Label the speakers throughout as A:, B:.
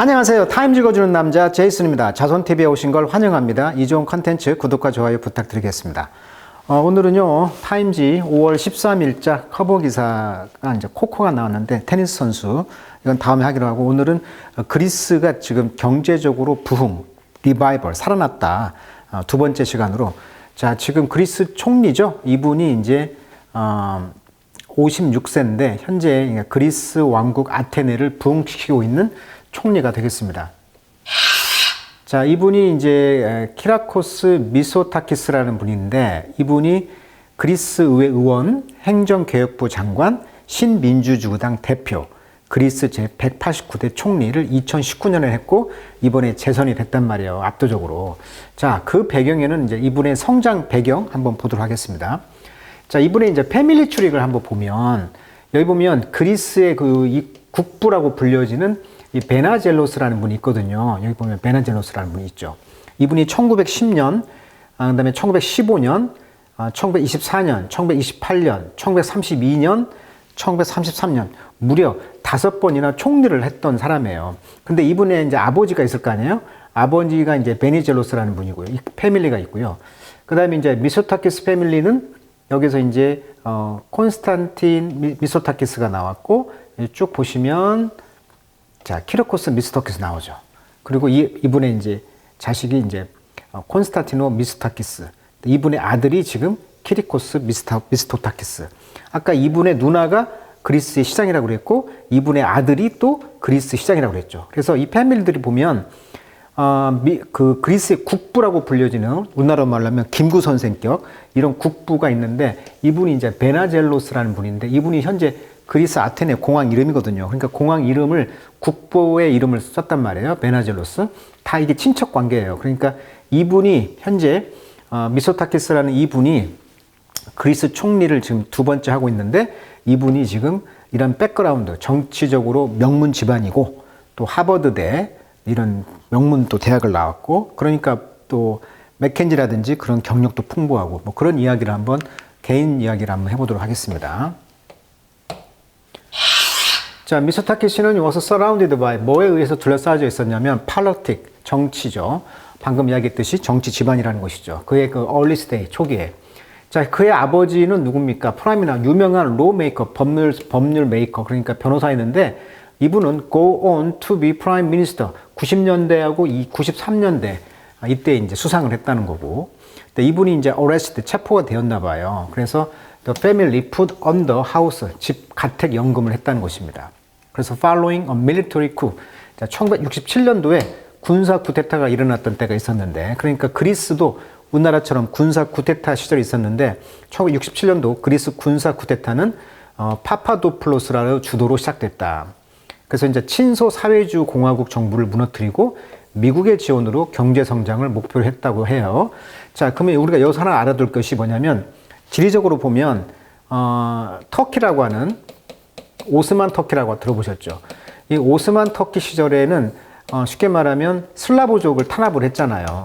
A: 안녕하세요. 타임 읽어주는 남자 제이슨입니다. 자손TV에 오신 걸 환영합니다. 이 좋은 컨텐츠 구독과 좋아요 부탁드리겠습니다. 오늘은요, 타임지 5월 13일자 커버 기사가 이제 코코가 나왔는데, 테니스 선수, 이건 다음에 하기로 하고, 오늘은 그리스가 지금 경제적으로 부흥, 리바이벌, 살아났다. 두 번째 시간으로. 자, 지금 그리스 총리죠. 이분이 이제, 56세인데, 현재 그리스 왕국 아테네를 부흥시키고 있는 총리가 되겠습니다. 자, 이분이 이제 키라코스 미소타키스라는 분인데, 이분이 그리스 의회 의원, 행정개혁부 장관, 신민주주의당 대표, 그리스 제189대 총리를 2019년에 했고, 이번에 재선이 됐단 말이에요. 압도적으로. 자, 그 배경에는 이제 이분의 성장 배경 한번 보도록 하겠습니다. 자, 이분의 이제 패밀리 트리를 한번 보면, 여기 보면 그리스의 이 국부라고 불려지는 이 베나젤로스라는 분이 있거든요. 여기 보면 베나젤로스라는 분이 있죠. 이분이 1910년, 그다음에 1915년, 1924년, 1928년, 1932년, 1933년 무려 5번이나 총리를 했던 사람이에요. 근데 이분의 이제 아버지가 있을 거 아니에요? 아버지가 이제 베니젤로스라는 분이고요. 이 패밀리가 있고요. 그다음에 이제 미소타키스 패밀리는 여기서 이제 콘스탄틴 미소타키스가 나왔고, 쭉 보시면 자, 키르코스 미스토키스 나오죠. 그리고 이분의 이제 자식이 이제 콘스탄티노 미스토키스. 이분의 아들이 지금 키리코스 미스토타키스. 아까 이분의 누나가 그리스의 시장이라고 그랬고, 이분의 아들이 또 그리스 시장이라고 그랬죠. 그래서 이 패밀리들이 보면 그 그리스의 국부라고 불려지는, 우리나라 말로 하면 김구 선생격 이런 국부가 있는데, 이분이 이제 베나젤로스라는 분인데, 이분이 현재 그리스 아테네 공항 이름이거든요. 그러니까 공항 이름을 국보의 이름을 썼단 말이에요. 베나젤로스. 다 이게 친척 관계예요. 그러니까 이분이 현재 미소타키스라는 이분이 그리스 총리를 지금 두 번째 하고 있는데, 이분이 지금 이런 백그라운드, 정치적으로 명문 집안이고, 또 하버드대 이런 명문 또 대학을 나왔고, 그러니까 또 맥켄지라든지 그런 경력도 풍부하고, 뭐 그런 이야기를 한번, 개인 이야기를 한번 해보도록 하겠습니다. 자, 미소타키스는 was surrounded by, 뭐에 의해서 둘러싸여져 있었냐면 politics, 정치죠. 방금 이야기했듯이 정치 집안이라는 것이죠. 그의 그 early stage, 초기에. 자, 그의 아버지는 누굽니까? 프라임이나 유명한 law maker, 법률 메이커, 그러니까 변호사였는데, 이분은 go on to be prime minister. 90년대하고 93년대, 이때 이제 수상을 했다는 거고. 근데 이분이 이제 arrested, 체포가 되었나 봐요. 그래서 the family put on the house, 집 가택 연금을 했다는 것입니다. 그래서 following a military coup, 자, 1967년도에 군사 쿠데타가 일어났던 때가 있었는데, 그러니까 그리스도 우리나라처럼 군사 쿠데타 시절이 있었는데, 1967년도 그리스 군사 쿠데타는 파파도플로스라는 주도로 시작됐다. 그래서 이제 친소 사회주의 공화국 정부를 무너뜨리고 미국의 지원으로 경제 성장을 목표로 했다고 해요. 자, 그러면 우리가 여기서 하나 알아둘 것이 뭐냐면, 지리적으로 보면 터키라고 하는, 오스만 터키라고 들어보셨죠? 이 오스만 터키 시절에는 쉽게 말하면 슬라브족을 탄압을 했잖아요.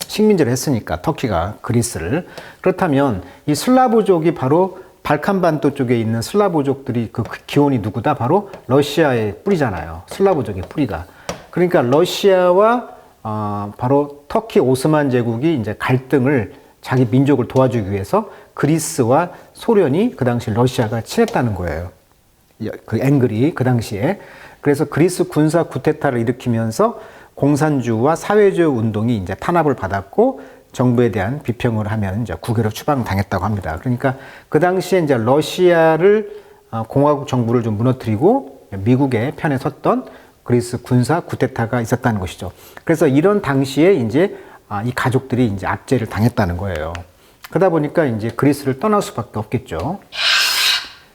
A: 식민지를 했으니까, 터키가 그리스를. 그렇다면 이 슬라브족이 바로 발칸반도 쪽에 있는 슬라브족들이 그 기원이 누구다? 바로 러시아의 뿌리잖아요. 슬라브족의 뿌리가. 그러니까 러시아와 바로 터키 오스만 제국이 이제 갈등을, 자기 민족을 도와주기 위해서 그리스와 소련이 그 당시 러시아가 친했다는 거예요. 그 앵글이 그 당시에. 그래서 그리스 군사 쿠데타를 일으키면서 공산주의와 사회주의 운동이 이제 탄압을 받았고, 정부에 대한 비평을 하면 이제 국외로 추방당했다고 합니다. 그러니까 그 당시에 이제 러시아를, 공화국 정부를 좀 무너뜨리고 미국의 편에 섰던 그리스 군사 쿠데타가 있었다는 것이죠. 그래서 이런 당시에 이제 이 가족들이 이제 압제를 당했다는 거예요. 그러다 보니까 이제 그리스를 떠날 수밖에 없겠죠.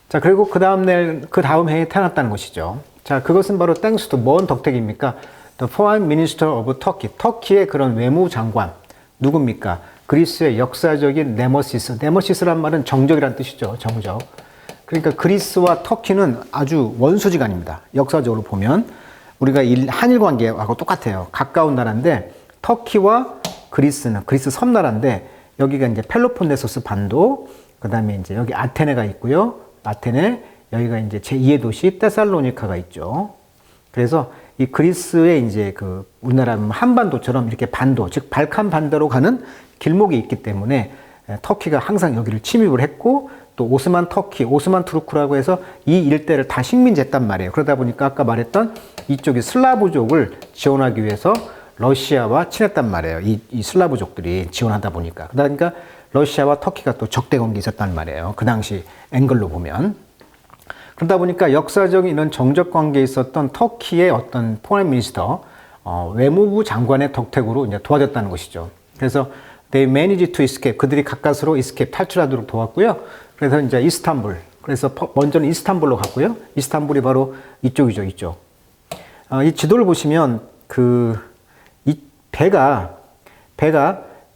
A: 자, 그리고 그 다음 해에 태어났다는 것이죠. 자, 그것은 바로 땡스 투 뭔 덕택입니까? The Foreign Minister of Turkey. 터키의 그런 외무장관. 누굽니까? 그리스의 역사적인 네머시스. 네머시스란 말은 정적이란 뜻이죠. 정적. 그러니까 그리스와 터키는 아주 원수지간입니다. 역사적으로 보면. 우리가 한일 관계하고 똑같아요. 가까운 나라인데, 터키와 그리스는, 그리스 섬나라인데, 여기가 이제 펠로폰네소스 반도, 그 다음에 이제 여기 아테네가 있고요. 아테네, 여기가 이제 제2의 도시 테살로니카가 있죠. 그래서 이 그리스의 이제 그 우리나라 한반도처럼 이렇게 반도, 즉 발칸 반도로 가는 길목이 있기 때문에 터키가 항상 여기를 침입을 했고 또 오스만 터키, 오스만 투르크라고 해서 이 일대를 다 식민지했단 말이에요. 그러다 보니까 아까 말했던 이쪽이 슬라브족을 지원하기 위해서 러시아와 친했단 말이에요. 이 슬라브족들이 지원하다 보니까. 그러니까 러시아와 터키가 또 적대 관계 있었단 말이에요. 그 당시 앵글로 보면. 그러다 보니까 역사적인 이런 정적 관계에 있었던 터키의 어떤 포레인 미니스터, 외무부 장관의 덕택으로 이제 도와줬다는 것이죠. 그래서 they managed to escape, 그들이 가까스로 escape, 탈출하도록 도왔고요. 그래서 이제 이스탄불, 그래서 먼저는 이스탄불로 갔고요. 이스탄불이 바로 이쪽이죠, 이쪽. 이 지도를 보시면 이 배가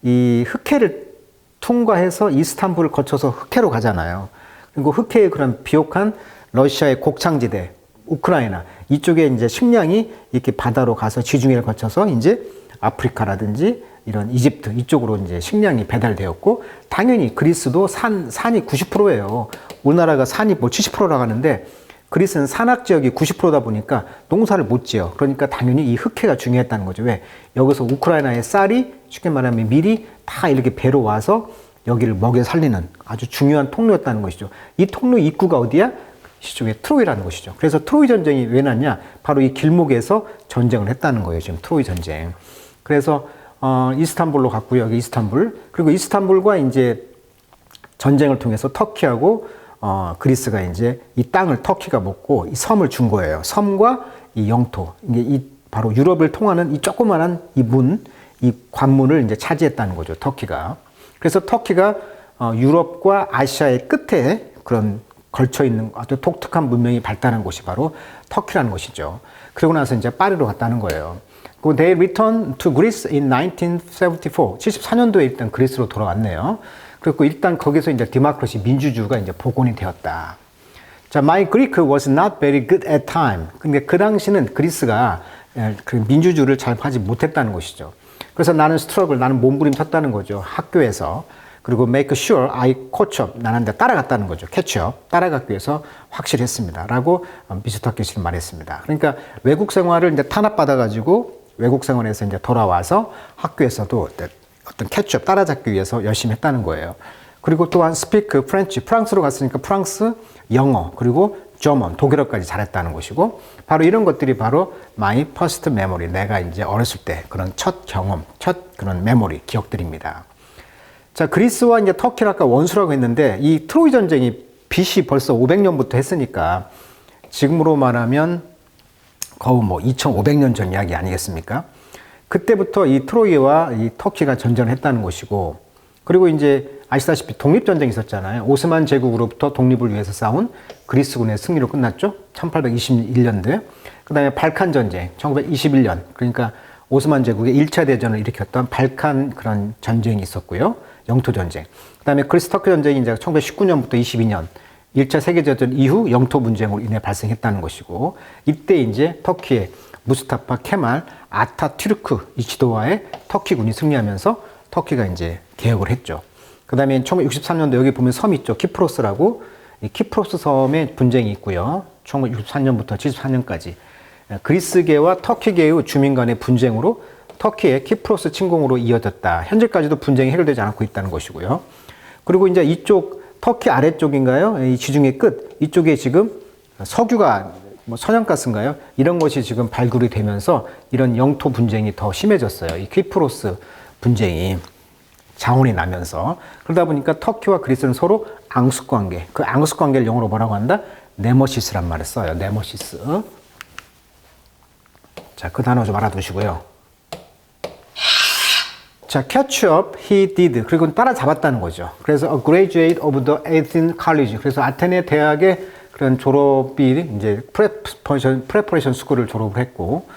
A: 이 흑해를 통과해서 이스탄불을 거쳐서 흑해로 가잖아요. 그리고 흑해의 그런 비옥한 러시아의 곡창지대, 우크라이나 이쪽에 이제 식량이 이렇게 바다로 가서 지중해를 거쳐서 이제 아프리카라든지 이런 이집트 이쪽으로 이제 식량이 배달되었고, 당연히 그리스도 산이 90%예요. 우리나라가 산이 뭐 70%라고 하는데 그리스는 산악 지역이 90%다 보니까 농사를 못 지어. 그러니까 당연히 이 흑해가 중요했다는 거죠. 왜? 여기서 우크라이나의 쌀이 쉽게 말하면 밀이 다 이렇게 배로 와서 여기를 먹여 살리는 아주 중요한 통로였다는 것이죠. 이 통로 입구가 어디야? 이쪽에 트로이라는 것이죠. 그래서 트로이 전쟁이 왜 났냐? 바로 이 길목에서 전쟁을 했다는 거예요. 지금 트로이 전쟁. 그래서 이스탄불로 갔고요. 여기 이스탄불. 그리고 이스탄불과 이제 전쟁을 통해서 터키하고 그리스가 이제 이 땅을 터키가 먹고 이 섬을 준 거예요. 섬과 이 영토. 이게 바로 유럽을 통하는 이 조그만한 이 관문을 이제 차지했다는 거죠. 터키가. 그래서 터키가 유럽과 아시아의 끝에 그런 걸쳐 있는 아주 독특한 문명이 발달한 곳이 바로 터키라는 것이죠. 그러고 나서 이제 파리로 갔다는 거예요. 그리고 they returned to Greece in 1974. 74년도에 일단 그리스로 돌아왔네요. 그리고 일단 거기서 이제 디모크라시 민주주의가 이제 복원이 되었다. 자, my Greek was not very good at time. 근데 그 당시는 그리스가 그 민주주의를 잘 하지 못했다는 것이죠. 그래서 나는 나는 몸부림쳤다는 거죠. 학교에서. 그리고 make sure I catch up. 나는 따라갔다는 거죠. catch up. 따라가기 위해서 확실히 했습니다. 라고 미스터 씨는 말했습니다. 그러니까 외국 생활을 이제 탄압받아가지고 외국 생활에서 이제 돌아와서 학교에서도 어떤 캐치업 따라잡기 위해서 열심히 했다는 거예요. 그리고 또한 speak French. 프랑스로 갔으니까 프랑스, 영어, 그리고 German, 독일어까지 잘했다는 것이고, 바로 이런 것들이 바로 my first memory. 내가 이제 어렸을 때 그런 첫 경험, 첫 그런 메모리, 기억들입니다. 자, 그리스와 이제 터키를 아까 원수라고 했는데 이 트로이 전쟁이 BC 벌써 500년부터 했으니까 지금으로 말하면 거의 뭐 2500년 전 이야기 아니겠습니까? 그때부터 이 트로이와 이 터키가 전쟁을 했다는 것이고, 그리고 이제 아시다시피 독립전쟁이 있었잖아요. 오스만 제국으로부터 독립을 위해서 싸운 그리스군의 승리로 끝났죠. 1821년도에. 그 다음에 발칸 전쟁, 1921년. 그러니까 오스만 제국의 1차 대전을 일으켰던 발칸 그런 전쟁이 있었고요. 영토 전쟁. 그 다음에 그리스 터키 전쟁이 이제 1919년부터 22년. 1차 세계대전 이후 영토 분쟁으로 인해 발생했다는 것이고, 이때 이제 터키의 무스타파 케말 아타튀르크 이 지도와의 터키군이 승리하면서 터키가 이제 개혁을 했죠. 그 다음에 1963년도 여기 보면 섬 있죠. 키프로스라고. 이 키프로스 섬에 분쟁이 있고요. 1964년부터 74년까지. 그리스계와 터키계의 주민 간의 분쟁으로 터키의 키프로스 침공으로 이어졌다. 현재까지도 분쟁이 해결되지 않고 있다는 것이고요. 그리고 이제 이쪽 터키 아래쪽인가요? 이 지중해 끝. 이쪽에 지금 석유가 뭐 천연가스인가요? 이런 것이 지금 발굴이 되면서 이런 영토 분쟁이 더 심해졌어요. 이 키프로스 분쟁이 자원이 나면서. 그러다 보니까 터키와 그리스는 서로 앙숙관계. 그 앙숙관계를 영어로 뭐라고 한다? 네머시스란 말을 써요. 네머시스. 자, 그 단어 좀 알아두시고요. 자, catch up, he did. 그리고 따라잡았다는 거죠. 그래서 a graduate of the Athens College. 그래서 아테네 대학의 그런 졸업이 이제 preparation school을 졸업을 했고,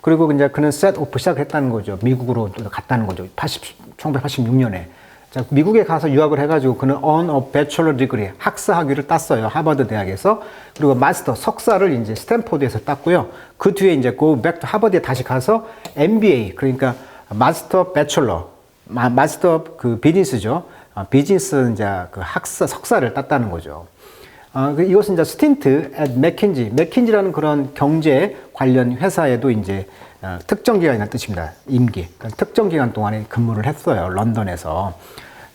A: 그리고 이제 그는 set off 시작했다는 거죠. 미국으로 갔다는 거죠. 1986년에. 자, 미국에 가서 유학을 해가지고 그는 on a bachelor degree, 학사 학위를 땄어요. 하버드 대학에서. 그리고 마스터, 석사를 이제 스탠포드에서 땄고요. 그 뒤에 이제 go back to 하버드에 다시 가서 MBA, 그러니까 마스터 배철러, 마스터 그 비즈니스죠. 비즈니스 이제 그 석사를 땄다는 거죠. 이것은 이제 스틴트 at 맥킨지, 맥킨지라는 그런 경제 관련 회사에도 이제 특정 기간이라는 뜻입니다. 임기. 그러니까 특정 기간 동안에 근무를 했어요. 런던에서.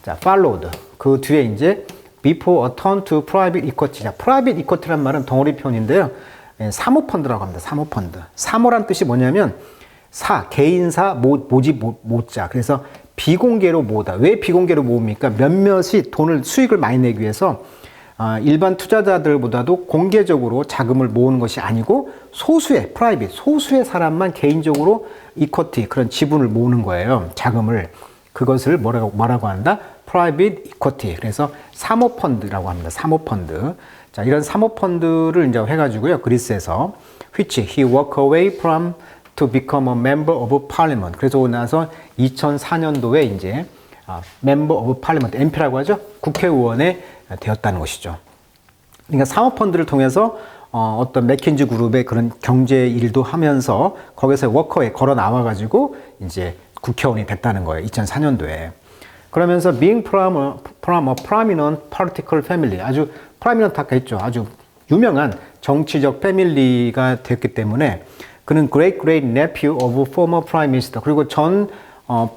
A: 자, followed. 그 뒤에 이제 before a turn to private equity. 자, private equity란 말은 덩어리 표현인데요. 사모펀드라고 합니다. 사모펀드. 사모란 뜻이 뭐냐면 개인사, 모집, 모자. 그래서 비공개로 모으다. 왜 비공개로 모읍니까? 몇몇이 수익을 많이 내기 위해서 일반 투자자들보다도 공개적으로 자금을 모으는 것이 아니고 소수의 사람만 개인적으로 이쿼티, 그런 지분을 모으는 거예요. 자금을. 그것을 뭐라고 한다? private equity. 그래서 사모펀드라고 합니다. 사모펀드. 자, 이런 사모펀드를 이제 해가지고요. 그리스에서 which he walked away from to become a member of parliament. 그래서 나서 2004년도에 이제 member of parliament, MP라고 하죠. 국회의원에 되었다는 것이죠. 그러니까 사모펀드를 통해서 어떤 맥킨지 그룹의 그런 경제 일도 하면서 거기서 워커에 걸어 나와가지고 이제 국회의원이 됐다는 거예요. 2004년도에. 그러면서 being from a prominent political family, 아주 prominent 아까 했죠. 아주 유명한 정치적 패밀리가 됐기 때문에 그는 great nephew of former prime minister, 그리고 전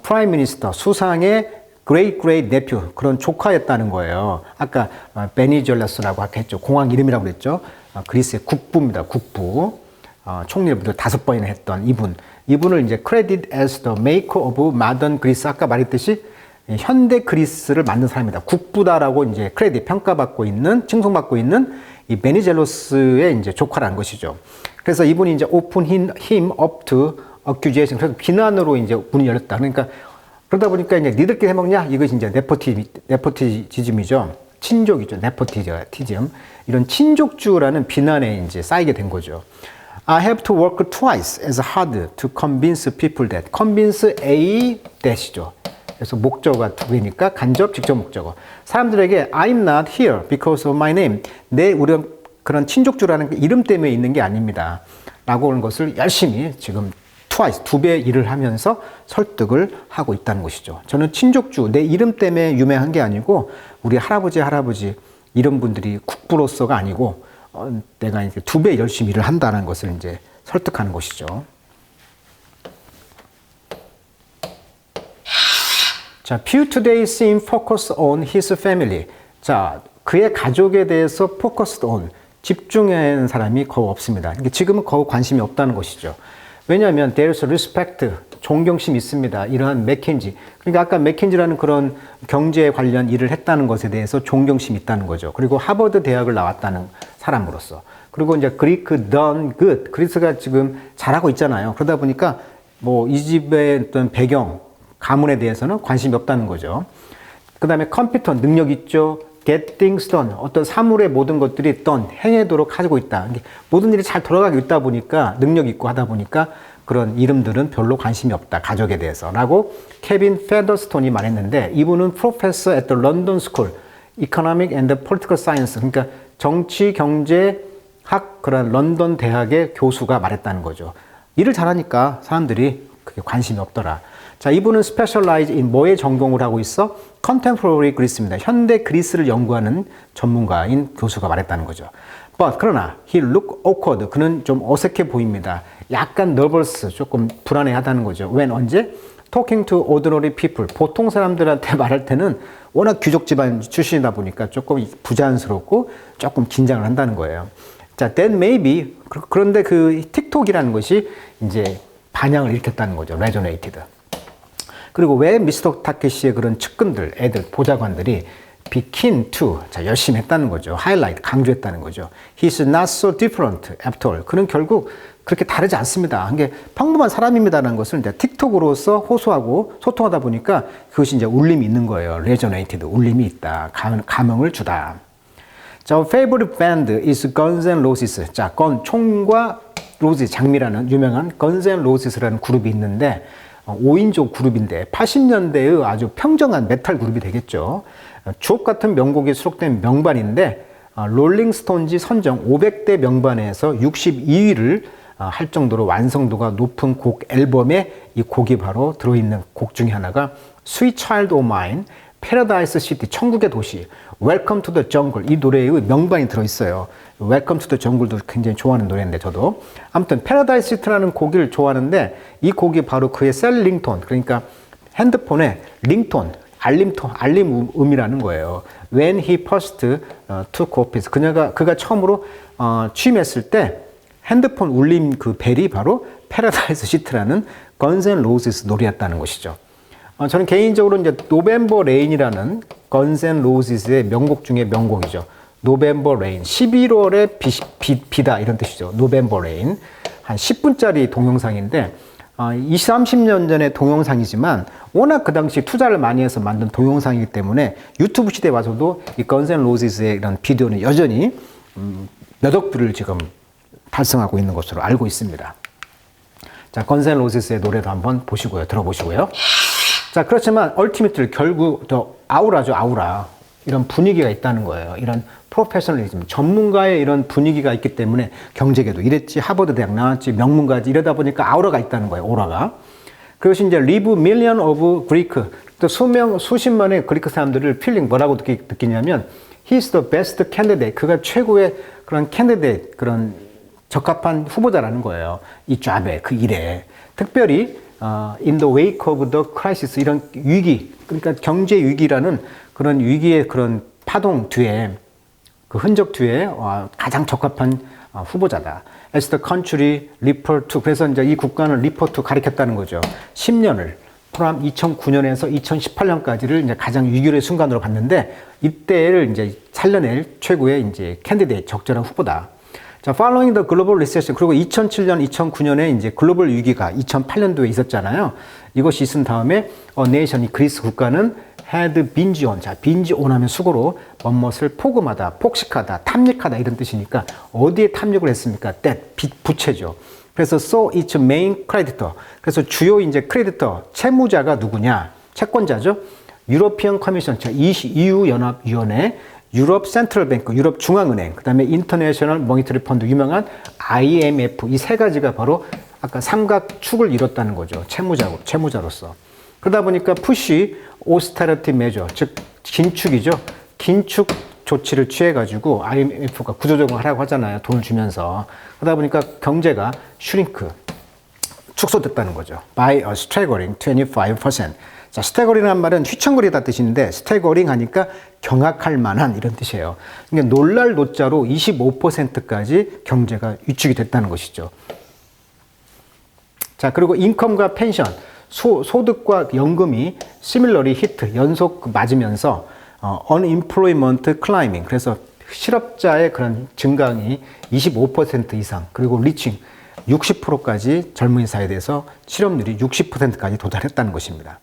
A: prime minister 수상의 great nephew, 그런 조카였다는 거예요. 아까 베니젤러스라고 아까 했죠. 공항 이름이라고 그랬죠. 그리스의 국부입니다. 국부. 총리를 5번이나 했던 이분을 이제 credit as the maker of modern Greece, 아까 말했듯이 현대 그리스를 만든 사람이다. 국부다라고 이제 크레딧 평가받고 있는, 칭송받고 있는 이 베니젤로스의 이제 조카라는 것이죠. 그래서 이분이 이제 open him up to accusation. 그래서 비난으로 이제 문이 열렸다. 그러니까 그러다 보니까 이제 니들끼리 해먹냐? 이것이 이제 네포티즘이죠. 친족이죠. 네포티즘. 이런 친족주라는 비난에 이제 쌓이게 된 거죠. I have to work twice as hard to convince people that. convince A that이죠. 그래서 목적어가 2개니까 간접, 직접 목적어. 사람들에게 I'm not here because of my name. 우리 그런 친족주라는 게 이름 때문에 있는 게 아닙니다. 라고 하는 것을 열심히 지금 twice, 2배 일을 하면서 설득을 하고 있다는 것이죠. 저는 친족주, 내 이름 때문에 유명한 게 아니고 우리 할아버지 이런 분들이 국부로서가 아니고 내가 이제 2배 열심히 일을 한다는 것을 이제 설득하는 것이죠. 자, few today seem focused on his family. 자, 그의 가족에 대해서 focused on, 집중하는 사람이 거의 없습니다. 지금은 거의 관심이 없다는 것이죠. 왜냐하면 there's respect, 존경심이 있습니다. 이러한 맥킨지. 그러니까 아까 맥킨지라는 그런 경제 관련 일을 했다는 것에 대해서 존경심이 있다는 거죠. 그리고 하버드 대학을 나왔다는 사람으로서. 그리고 이제 그리크 done good. 그리스가 지금 잘하고 있잖아요. 그러다 보니까 뭐 이 집의 어떤 배경, 가문에 대해서는 관심이 없다는 거죠. 그 다음에 컴퓨터 능력 있죠. get things done. 어떤 사물의 모든 것들이 done, 행해도록 가지고 있다. 모든 일이 잘 돌아가고 있다 보니까, 능력 있고 하다 보니까 그런 이름들은 별로 관심이 없다. 가족에 대해서. 라고 케빈 페더스톤이 말했는데, 이분은 professor at the London School, Economic and Political Science. 그러니까 정치, 경제학, 그런 런던 대학의 교수가 말했다는 거죠. 일을 잘하니까 사람들이 그게 관심이 없더라. 자, 이분은 specialize in 뭐에 전공을 하고 있어? Contemporary Greece입니다. 현대 그리스를 연구하는 전문가인 교수가 말했다는 거죠. But 그러나 he look awkward. 그는 좀 어색해 보입니다. 약간 nervous, 조금 불안해하다는 거죠. When 언제? Talking to ordinary people. 보통 사람들한테 말할 때는 워낙 귀족 집안 출신이다 보니까 조금 부자연스럽고 조금 긴장을 한다는 거예요. 자, then maybe 그런데 그 틱톡이라는 것이 이제 반향을 일으켰다는 거죠. resonated. 그리고 왜 미스터 타케시의 그런 측근들, 애들, 보좌관들이 be keen to, 자, 열심히 했다는 거죠. highlight, 강조했다는 거죠. He's not so different after all. 그는 결국 그렇게 다르지 않습니다. 이게 평범한 사람입니다라는 것을 이제 틱톡으로서 호소하고 소통하다 보니까 그것이 이제 울림이 있는 거예요. resonated, 울림이 있다. 감흥을 주다. 자, favorite band is Guns N' Roses. 자, 총과 로즈, 장미라는 유명한 Guns N' Roses라는 그룹이 있는데 5인조 그룹인데 80년대의 아주 평정한 메탈 그룹이 되겠죠. 주옥 같은 명곡이 수록된 명반인데 롤링스톤지 선정 500대 명반에서 62위를 할 정도로 완성도가 높은 곡 앨범에 이 곡이 바로 들어있는 곡 중에 하나가 Sweet Child O' Mine, 패러다이스 시티, 천국의 도시, 웰컴 투 더 정글, 이 노래의 명반이 들어있어요. 웰컴 투 더 정글도 굉장히 좋아하는 노래인데 저도. 아무튼 패러다이스 시티라는 곡을 좋아하는데 이 곡이 바로 그의 셀 링톤, 그러니까 핸드폰에 링톤, 알림음이라는 거예요. When he first took office, 그가 처음으로 취임했을 때 핸드폰 울림 그 벨이 바로 패러다이스 시티라는 건스 앤 로지스 노래였다는 것이죠. 저는 개인적으로 이제 노벤버 레인이라는 건스 앤 로지스의 명곡 중에 명곡이죠. 노벤버 레인, 11월의 비다 이런 뜻이죠. 노벤버 레인. 한 10분짜리 동영상인데 20, 30년 전의 동영상이지만 워낙 그 당시 투자를 많이 해서 만든 동영상이기 때문에 유튜브 시대에 와서도 이 건스 앤 로지스의 이런 비디오는 여전히 몇 억 뷰를 지금 달성하고 있는 것으로 알고 있습니다. 자, 건스 앤 로지스의 노래도 한번 보시고요. 들어보시고요. 자, 그렇지만 얼티미트를 결국 더 아우라죠, 아우라. 이런 분위기가 있다는 거예요. 이런 프로페셔널리즘, 전문가의 이런 분위기가 있기 때문에 경제계도 이랬지, 하버드 대학 나왔지, 명문가지 이러다 보니까 아우라가 있다는 거예요, 오라가. 그것이 이제 리브 밀리언 오브 그리크, 또 수십만의 그리크 사람들을 필링 뭐라고 느끼냐면 He's the best candidate, 그가 최고의 그런 candidate, 그런 적합한 후보자라는 거예요. 이 잡에, 그 일에. 특별히 in the wake of the crisis, 이런 위기, 그러니까 경제 위기라는 그런 위기의 그런 파동 뒤에, 그 흔적 뒤에 가장 적합한 후보자다. As the country refer to, 그래서 이제 이 국가는 refer to 가리켰다는 거죠. 10년을, 프람 2009년에서 2018년까지를 이제 가장 위기의 순간으로 봤는데 이때를 이제 살려낼 최고의 이제 캔디데이트, 적절한 후보다. 자, following the global recession, 그리고 2007년, 2009년에 이제 글로벌 위기가 2008년도에 있었잖아요. 이것이 있은 다음에 nation, 이 그리스 국가는 had binge on, 자, binge on 하면 수고로 뭐뭇을 포금하다, 폭식하다, 탐닉하다 이런 뜻이니까 어디에 탐닉을 했습니까? 부채죠. 그래서 so its main creditor, 그래서 주요 이제 크레디터, 채무자가 누구냐? 채권자죠. 유로피언 커미션, EU 연합위원회, 유럽 센트럴 뱅크, 유럽 중앙은행, 그 다음에 인터내셔널 모니터리 펀드, 유명한 IMF, 이 세 가지가 바로 아까 삼각축을 이뤘다는 거죠. 채무자로서. 그러다 보니까 푸시 오스테리티 메저, 즉 긴축이죠. 긴축 조치를 취해가지고 IMF가 구조조정을 하라고 하잖아요. 돈을 주면서. 그러다 보니까 경제가 슈링크, 축소됐다는 거죠. By a staggering 25%. 자, 스태거링이라는 말은 휘청거리다 뜻인데 스태거링 하니까 경악할 만한 이런 뜻이에요. 그러니까 놀랄 노자로 25%까지 경제가 위축이 됐다는 것이죠. 자, 그리고 인컴과 펜션, 소득과 연금이 similarly hit, 연속 맞으면서 unemployment climbing, 그래서 실업자의 그런 증강이 25% 이상, 그리고 reaching 60%까지 젊은 사회에 대해서 실업률이 60%까지 도달했다는 것입니다.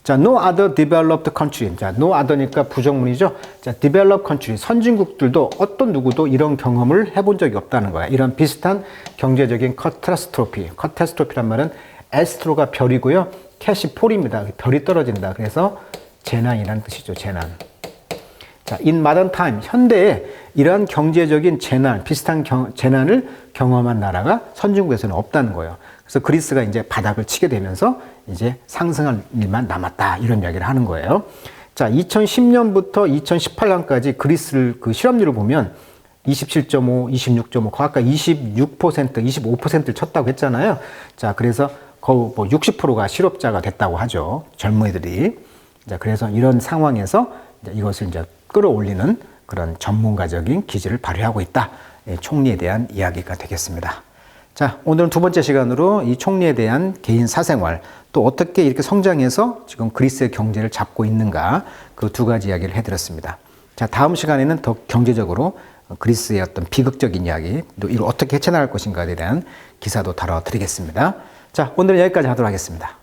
A: 자, no other developed country. 자, no other니까 부정문이죠. 자, developed country. 선진국들도 어떤 누구도 이런 경험을 해본 적이 없다는 거야. 이런 비슷한 경제적인 카타스트로피. 카타스트로피란 말은 에스트로가 별이고요. 캐시 폴입니다. 별이 떨어진다. 그래서 재난이라는 뜻이죠. 재난. 자, in modern time. 현대에 이러한 경제적인 재난, 비슷한 재난을 경험한 나라가 선진국에서는 없다는 거예요. 그래서 그리스가 이제 바닥을 치게 되면서 이제 상승할 일만 남았다. 이런 이야기를 하는 거예요. 자, 2010년부터 2018년까지 그리스를 그 실업률을 보면 27.5, 26.5, 아까 26%, 25%를 쳤다고 했잖아요. 자, 그래서 거의 뭐 60%가 실업자가 됐다고 하죠. 젊은이들이. 자, 그래서 이런 상황에서 이것을 이제 끌어올리는 그런 전문가적인 기질을 발휘하고 있다. 총리에 대한 이야기가 되겠습니다. 자, 오늘은 두 번째 시간으로 이 총리에 대한 개인 사생활, 또 어떻게 이렇게 성장해서 지금 그리스의 경제를 잡고 있는가, 그 두 가지 이야기를 해드렸습니다. 자, 다음 시간에는 더 경제적으로 그리스의 어떤 비극적인 이야기, 또 이걸 어떻게 헤쳐나갈 것인가에 대한 기사도 다뤄드리겠습니다. 자, 오늘은 여기까지 하도록 하겠습니다.